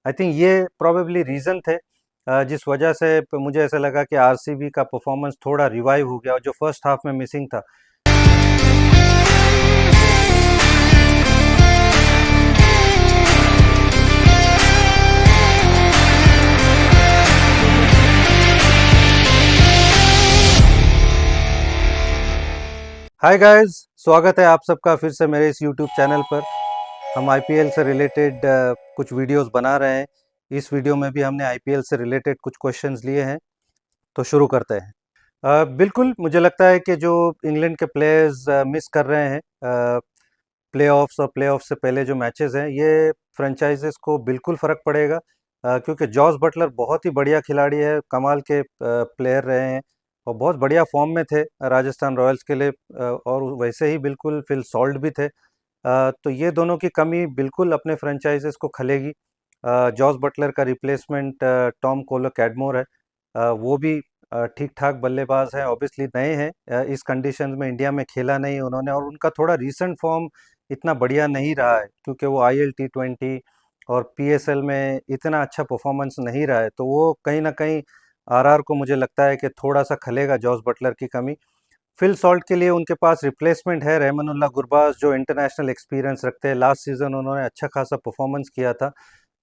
I think ये probably reason थे जिस वजह से मुझे ऐसा लगा कि आरसीबी का परफॉर्मेंस थोड़ा रिवाइव हो गया और जो फर्स्ट हाफ में मिसिंग था। हाय गाइस, स्वागत है आप सबका फिर से मेरे इस यूट्यूब चैनल पर। हम आईपीएल से रिलेटेड कुछ वीडियोस बना रहे हैं। इस वीडियो में भी हमने आईपीएल से रिलेटेड कुछ क्वेश्चंस लिए हैं, तो शुरू करते हैं। बिल्कुल मुझे लगता है कि जो इंग्लैंड के प्लेयर्स मिस कर रहे हैं प्लेऑफ्स और प्लेऑफ से पहले जो मैचेस हैं, ये फ्रेंचाइजेस को बिल्कुल फ़र्क पड़ेगा, क्योंकि जॉस बटलर बहुत ही बढ़िया खिलाड़ी है, कमाल के प्लेयर रहे हैं और बहुत बढ़िया फॉर्म में थे राजस्थान रॉयल्स के लिए। और वैसे ही बिल्कुल फिल सॉल्ट भी थे। तो ये दोनों की कमी बिल्कुल अपने फ्रेंचाइजेस को खलेगी। जॉस बटलर का रिप्लेसमेंट टॉम कोलो कैडमोर है। वो भी ठीक ठाक बल्लेबाज हैं, ऑब्वियसली नए हैं, इस कंडीशंस में इंडिया में खेला नहीं उन्होंने, और उनका थोड़ा रीसेंट फॉर्म इतना बढ़िया नहीं रहा है क्योंकि वो आईएल टी20 और पीएसएल में इतना अच्छा परफॉर्मेंस नहीं रहा है। तो वो कहीं ना कहीं आरआर को मुझे लगता है कि थोड़ा सा खलेगा जॉस बटलर की कमी। फिल सॉल्ट के लिए उनके पास रिप्लेसमेंट है रहमानुल्लाह गुरबाज, जो इंटरनेशनल एक्सपीरियंस रखते हैं। लास्ट सीजन उन्होंने अच्छा खासा परफॉर्मेंस किया था,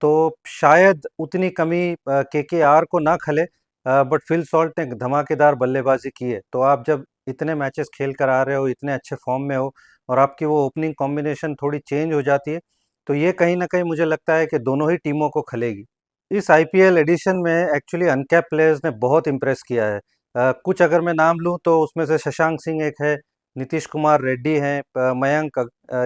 तो शायद उतनी कमी केकेआर को ना खले। बट फिल सॉल्ट ने धमाकेदार बल्लेबाजी की है। तो आप जब इतने मैचेस खेल कर आ रहे हो, इतने अच्छे फॉर्म में हो, और आपकी वो ओपनिंग कॉम्बिनेशन थोड़ी चेंज हो जाती है, तो ये कहीं ना कहीं मुझे लगता है कि दोनों ही टीमों को खलेगी। इस आईपीएल एडिशन में एक्चुअली अनकैप प्लेयर्स ने बहुत इम्प्रेस किया है। कुछ अगर मैं नाम लूँ तो उसमें से शशांक सिंह एक है, नीतीश कुमार रेड्डी हैं, मयंक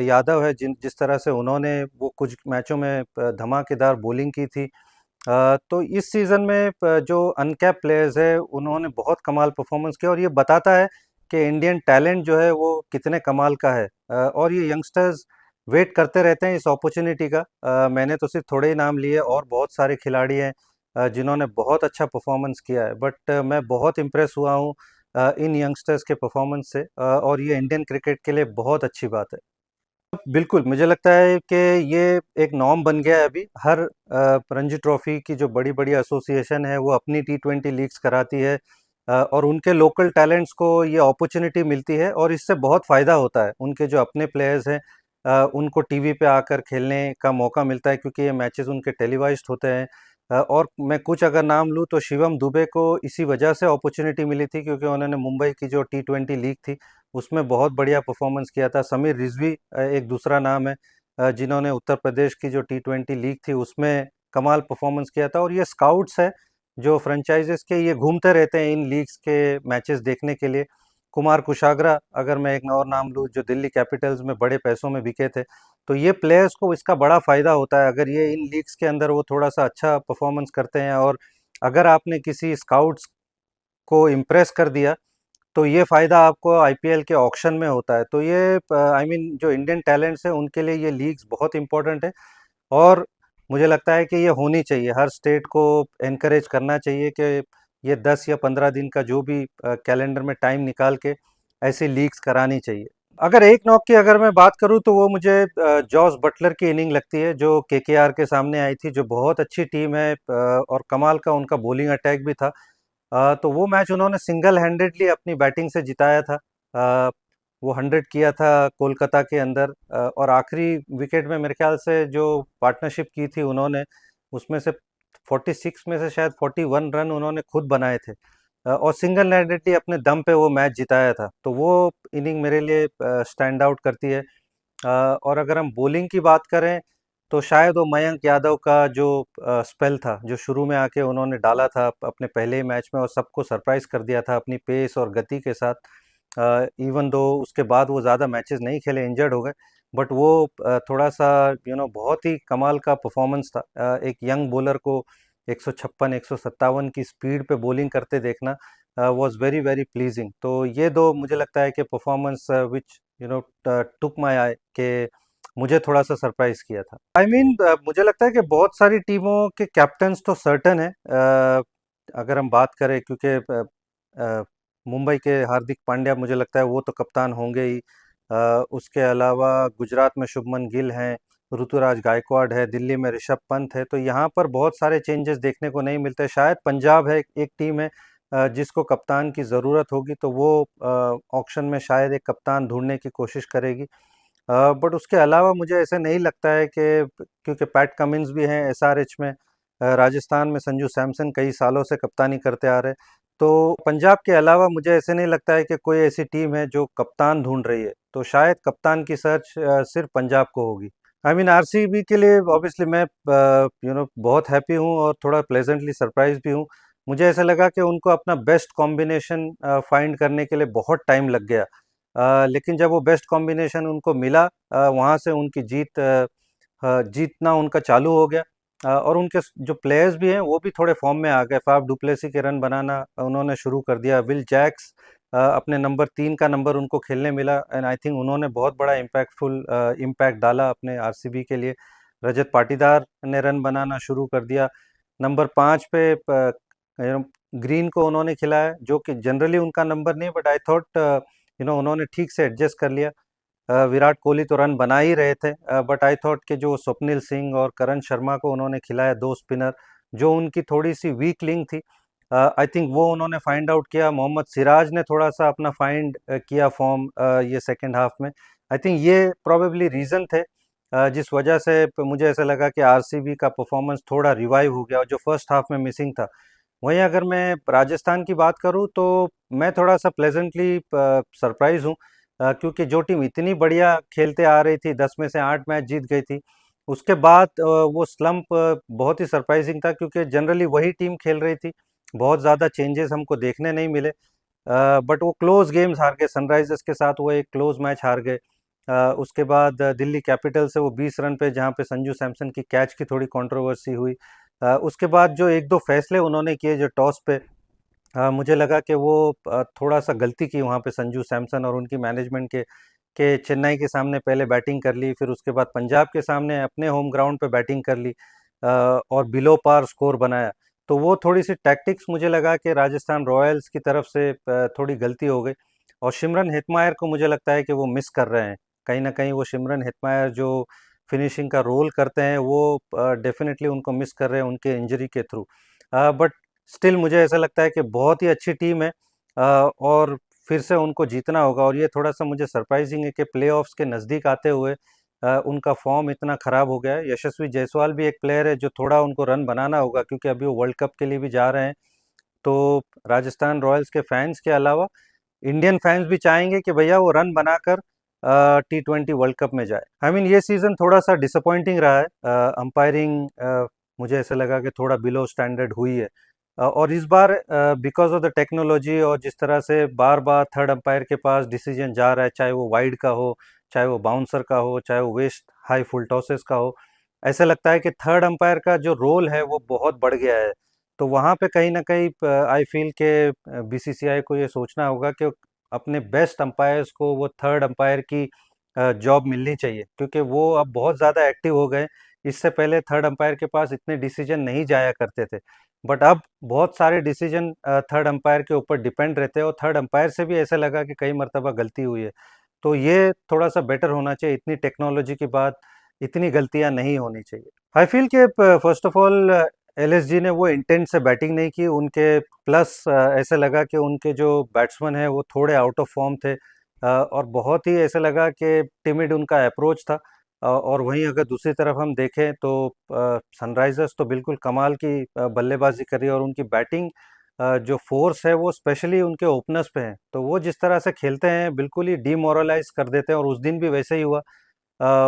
यादव है, जिस तरह से उन्होंने वो कुछ मैचों में धमाकेदार बॉलिंग की थी। तो इस सीज़न में जो अनकैप प्लेयर्स है उन्होंने बहुत कमाल परफॉर्मेंस किया, और ये बताता है कि इंडियन टैलेंट जो है वो कितने कमाल का है। और ये यंगस्टर्स वेट करते रहते हैं इस अपॉर्चुनिटी का। मैंने तो सिर्फ थोड़े ही नाम लिए, और बहुत सारे खिलाड़ी हैं जिन्होंने बहुत अच्छा परफॉर्मेंस किया है। बट मैं बहुत इम्प्रेस हुआ हूँ इन यंगस्टर्स के परफॉर्मेंस से, और ये इंडियन क्रिकेट के लिए बहुत अच्छी बात है। बिल्कुल, मुझे लगता है कि ये एक नॉर्म बन गया है अभी। हर रणजी ट्रॉफी की जो बड़ी-बड़ी एसोसिएशन है, वो अपनी टी20 लीग्स कराती है, और उनके लोकल टैलेंट्स को ये अपॉर्चुनिटी मिलती है, और इससे बहुत फ़ायदा होता है। उनके जो अपने प्लेयर्स हैं, उनको टीवी पे आकर खेलने का मौका मिलता है, क्योंकि ये मैचेस उनके टेलीवाइज़्ड होते हैं। और मैं कुछ अगर नाम लूँ तो शिवम दुबे को इसी वजह से अपॉर्चुनिटी मिली थी, क्योंकि उन्होंने मुंबई की जो टी20 लीग थी, उसमें बहुत बढ़िया परफॉर्मेंस किया था। समीर रिजवी एक दूसरा नाम है, जिन्होंने उत्तर प्रदेश की जो टी20 लीग थी उसमें कमाल परफॉर्मेंस किया था। और ये स्काउट्स है जो फ्रेंचाइजेस के, ये घूमते रहते हैं इन लीग्स के मैचेस देखने के लिए। कुमार कुशाग्रा अगर मैं एक और नाम लूँ, जो दिल्ली कैपिटल्स में बड़े पैसों में बिके थे। तो ये प्लेयर्स को इसका बड़ा फ़ायदा होता है अगर ये इन लीग्स के अंदर वो थोड़ा सा अच्छा परफॉर्मेंस करते हैं, और अगर आपने किसी स्काउट्स को इम्प्रेस कर दिया, तो ये फ़ायदा आपको आईपीएल के ऑक्शन में होता है। तो ये आई मीन जो इंडियन टैलेंट्स हैं उनके लिए ये लीग्स बहुत इंपॉर्टेंट है, और मुझे लगता है कि ये होनी चाहिए। हर स्टेट को एनकरेज करना चाहिए कि ये 10 या 15 दिन का जो भी कैलेंडर में टाइम निकाल के ऐसी लीग्स करानी चाहिए। अगर एक नॉक की अगर मैं बात करूं तो वो मुझे जॉस बटलर की इनिंग लगती है, जो केकेआर के सामने आई थी, जो बहुत अच्छी टीम है, और कमाल का उनका बॉलिंग अटैक भी था। तो वो मैच उन्होंने सिंगल हैंडेडली अपनी बैटिंग से जिताया था। अ, वो 100 किया था कोलकाता के अंदर, और आखिरी विकेट में मेरे ख्याल से जो पार्टनरशिप की थी उन्होंने, उसमें से 46 में से शायद 41 रन उन्होंने खुद बनाए थे, और सिंगल हैंडेडली अपने दम पे वो मैच जिताया था। तो वो इनिंग मेरे लिए स्टैंड आउट करती है। और अगर हम बॉलिंग की बात करें तो शायद वो मयंक यादव का जो स्पेल था, जो शुरू में आके उन्होंने डाला था अपने पहले ही मैच में, और सबको सरप्राइज कर दिया था अपनी पेस और गति के साथ। इवन दो उसके बाद वो ज़्यादा मैचेस नहीं खेले, इंजर्ड हो गए, बट वो थोड़ा सा बहुत ही कमाल का परफॉर्मेंस था। एक यंग बॉलर को 156 157 की स्पीड पे बॉलिंग करते देखना वाज वेरी वेरी प्लीजिंग। तो ये दो मुझे लगता है कि performance which took my I, के मुझे थोड़ा सा सरप्राइज किया था। आई मीन मुझे लगता है कि बहुत सारी टीमों के कैप्टन्स तो सर्टन है। अगर हम बात करें, क्योंकि मुंबई के हार्दिक पांड्या मुझे लगता है वो तो कप्तान होंगे ही। उसके अलावा गुजरात में शुभमन गिल हैं, ऋतुराज गायकवाड़ है, दिल्ली में ऋषभ पंत है, तो यहाँ पर बहुत सारे चेंजेस देखने को नहीं मिलते। शायद पंजाब है एक टीम है जिसको कप्तान की ज़रूरत होगी, तो वो ऑक्शन में शायद एक कप्तान ढूंढने की कोशिश करेगी। बट उसके अलावा मुझे ऐसे नहीं लगता है कि, क्योंकि पैट कमिंस भी हैं एसआरएच में, राजस्थान में संजू सैमसन कई सालों से कप्तानी करते आ रहे, तो पंजाब के अलावा मुझे ऐसे नहीं लगता है कि कोई ऐसी टीम है जो कप्तान ढूंढ रही है, तो शायद कप्तान की सर्च सिर्फ पंजाब को होगी। आई मीन आरसीबी के लिए ऑब्वियसली मैं बहुत हैप्पी हूँ और थोड़ा प्लेजेंटली सरप्राइज भी हूँ। मुझे ऐसा लगा कि उनको अपना बेस्ट कॉम्बिनेशन फाइंड करने के लिए बहुत टाइम लग गया, लेकिन जब वो बेस्ट कॉम्बिनेशन उनको मिला, वहाँ से उनकी जीतना उनका चालू हो गया। और उनके जो प्लेयर्स भी हैं वो भी थोड़े फॉर्म में आ गए। फाफ डुप्लेसी के रन बनाना उन्होंने शुरू कर दिया। विल जैक्स अपने नंबर 3 का नंबर उनको खेलने मिला, एंड आई थिंक उन्होंने बहुत बड़ा इम्पैक्ट डाला अपने आरसीबी के लिए। रजत पाटीदार ने रन बनाना शुरू कर दिया। नंबर 5 पे ग्रीन को उन्होंने खिलाया, जो कि जनरली उनका नंबर नहीं, बट आई थॉट उन्होंने ठीक से एडजस्ट कर लिया। विराट कोहली तो रन बना ही रहे थे, बट आई थॉट कि जो स्वप्निल सिंह और करण शर्मा को उन्होंने खिलाया, दो स्पिनर, जो उनकी थोड़ी सी वीक लिंक थी, आई थिंक वो उन्होंने फाइंड आउट किया। मोहम्मद सिराज ने थोड़ा सा अपना फाइंड किया फॉर्म ये सेकंड हाफ में। आई थिंक ये प्रोबेबली रीज़न थे जिस वजह से मुझे ऐसा लगा कि आरसीबी का परफॉर्मेंस थोड़ा रिवाइव हो गया, जो फर्स्ट हाफ में मिसिंग था। वहीं अगर मैं राजस्थान की बात करूं तो मैं थोड़ा सा प्लेजेंटली सरप्राइज हूं, क्योंकि जो टीम इतनी बढ़िया खेलते आ रही थी, 10 में से 8 मैच जीत गई थी, उसके बाद वो स्लंप बहुत ही सरप्राइजिंग था, क्योंकि जनरली वही टीम खेल रही थी, बहुत ज़्यादा चेंजेस हमको देखने नहीं मिले। बट वो क्लोज गेम्स हार गए, सनराइजर्स के साथ वो एक क्लोज मैच हार गए। उसके बाद दिल्ली कैपिटल से वो 20 रन पे, जहाँ पे संजू सैमसन की कैच की थोड़ी कंट्रोवर्सी हुई। उसके बाद जो एक दो फैसले उन्होंने किए, जो टॉस पे, मुझे लगा कि वो थोड़ा सा गलती की वहाँ पे संजू सैमसन और उनकी मैनेजमेंट के चेन्नई के सामने पहले बैटिंग कर ली, फिर उसके बाद पंजाब के सामने अपने होम ग्राउंड पे बैटिंग कर ली, और बिलो पार स्कोर बनाया। तो वो थोड़ी सी टैक्टिक्स मुझे लगा कि राजस्थान रॉयल्स की तरफ से थोड़ी गलती हो गई। और सिमरन हेटमायर को मुझे लगता है कि वो मिस कर रहे हैं, कहीं ना कहीं वो सिमरन हेटमायर जो फिनिशिंग का रोल करते हैं, वो डेफिनेटली उनको मिस कर रहे हैं उनके इंजरी के थ्रू। बट स्टिल मुझे ऐसा लगता है कि बहुत ही अच्छी टीम है, और फिर से उनको जीतना होगा। और ये थोड़ा सा मुझे सरप्राइजिंग है कि प्लेऑफ्स के नज़दीक आते हुए उनका फॉर्म इतना ख़राब हो गया है। यशस्वी जायसवाल भी एक प्लेयर है जो थोड़ा उनको रन बनाना होगा, क्योंकि अभी वो वर्ल्ड कप के लिए भी जा रहे हैं। तो राजस्थान रॉयल्स के फैंस के अलावा इंडियन फैंस भी चाहेंगे कि भैया वो रन बनाकर T20 वर्ल्ड कप में जाए। आई मीन ये सीज़न थोड़ा सा डिसअपॉइंटिंग रहा है। अंपायरिंग मुझे ऐसा लगा कि थोड़ा बिलो स्टैंडर्ड हुई है। और इस बार बिकॉज ऑफ द टेक्नोलॉजी, और जिस तरह से बार बार थर्ड अंपायर के पास डिसीजन जा रहा है, चाहे वो वाइड का हो, चाहे वो बाउंसर का हो, चाहे वो वेस्ट हाई फुल टॉसेस का हो, ऐसा लगता है कि थर्ड अंपायर का जो रोल है वो बहुत बढ़ गया है। तो वहाँ पे कहीं ना कहीं आई फील के बीसीसीआई को ये सोचना होगा कि अपने बेस्ट अंपायर्स को वो थर्ड अंपायर की जॉब मिलनी चाहिए, क्योंकि वो अब बहुत ज़्यादा एक्टिव हो गए। इससे पहले थर्ड अंपायर के पास इतने डिसीजन नहीं जाया करते थे, बट अब बहुत सारे डिसीजन थर्ड अंपायर के ऊपर डिपेंड रहते हैं, और थर्ड अंपायर से भी ऐसा लगा कि कई मरतबा गलती हुई है। तो ये थोड़ा सा बेटर होना चाहिए। इतनी टेक्नोलॉजी के बाद इतनी गलतियां नहीं होनी चाहिए। आई फील कि फर्स्ट ऑफ ऑल एलएसजी ने वो इंटेंट से बैटिंग नहीं की। उनके प्लस ऐसे लगा कि उनके जो बैट्समैन हैं वो थोड़े आउट ऑफ फॉर्म थे, और बहुत ही ऐसे लगा कि टिमिड उनका अप्रोच था। और वहीं अगर दूसरी तरफ हम देखें तो सनराइजर्स तो बिल्कुल कमाल की बल्लेबाजी कर रही है, और उनकी बैटिंग जो फोर्स है वो स्पेशली उनके ओपनर्स पे है, तो वो जिस तरह से खेलते हैं बिल्कुल ही डीमोरलाइज कर देते हैं। और उस दिन भी वैसे ही हुआ।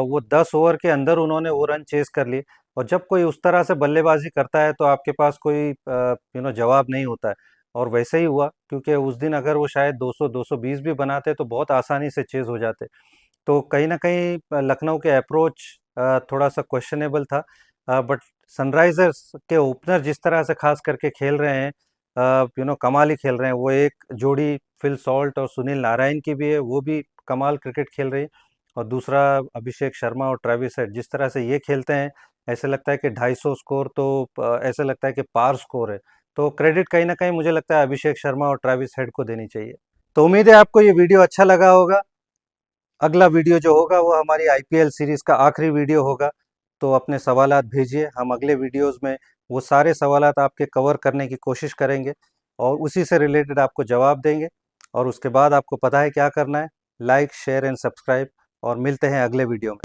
वो 10 ओवर के अंदर उन्होंने वो रन चेस कर लिए। और जब कोई उस तरह से बल्लेबाजी करता है तो आपके पास कोई जवाब नहीं होता है। और वैसे ही हुआ, क्योंकि उस दिन अगर वो शायद 200 220 भी बनाते तो बहुत आसानी से चेज हो जाते। तो कहीं ना कहीं लखनऊ के अप्रोच थोड़ा सा क्वेश्चनेबल था। बट सनराइजर्स के ओपनर जिस तरह से खास करके खेल रहे हैं, कमाल ही खेल रहे हैं। वो एक जोड़ी फिल सॉल्ट और सुनील नारायण की भी है, वो भी कमाल क्रिकेट खेल रही है। और दूसरा अभिषेक शर्मा और ट्रेविस हेड, जिस तरह से ये खेलते हैं, ऐसे लगता है कि 250 स्कोर तो ऐसे लगता है कि पार स्कोर है। तो क्रेडिट कहीं ना कहीं मुझे लगता है अभिषेक शर्मा और ट्रेविस हेड को देनी चाहिए। तो उम्मीद है आपको ये वीडियो अच्छा लगा होगा। अगला वीडियो जो होगा वो हमारी आईपीएल सीरीज़ का आखिरी वीडियो होगा। तो अपने सवालात भेजिए, हम अगले वीडियोस में वो सारे सवालात आपके कवर करने की कोशिश करेंगे और उसी से रिलेटेड आपको जवाब देंगे। और उसके बाद आपको पता है क्या करना है, लाइक शेयर एंड सब्सक्राइब, और मिलते हैं अगले वीडियो में।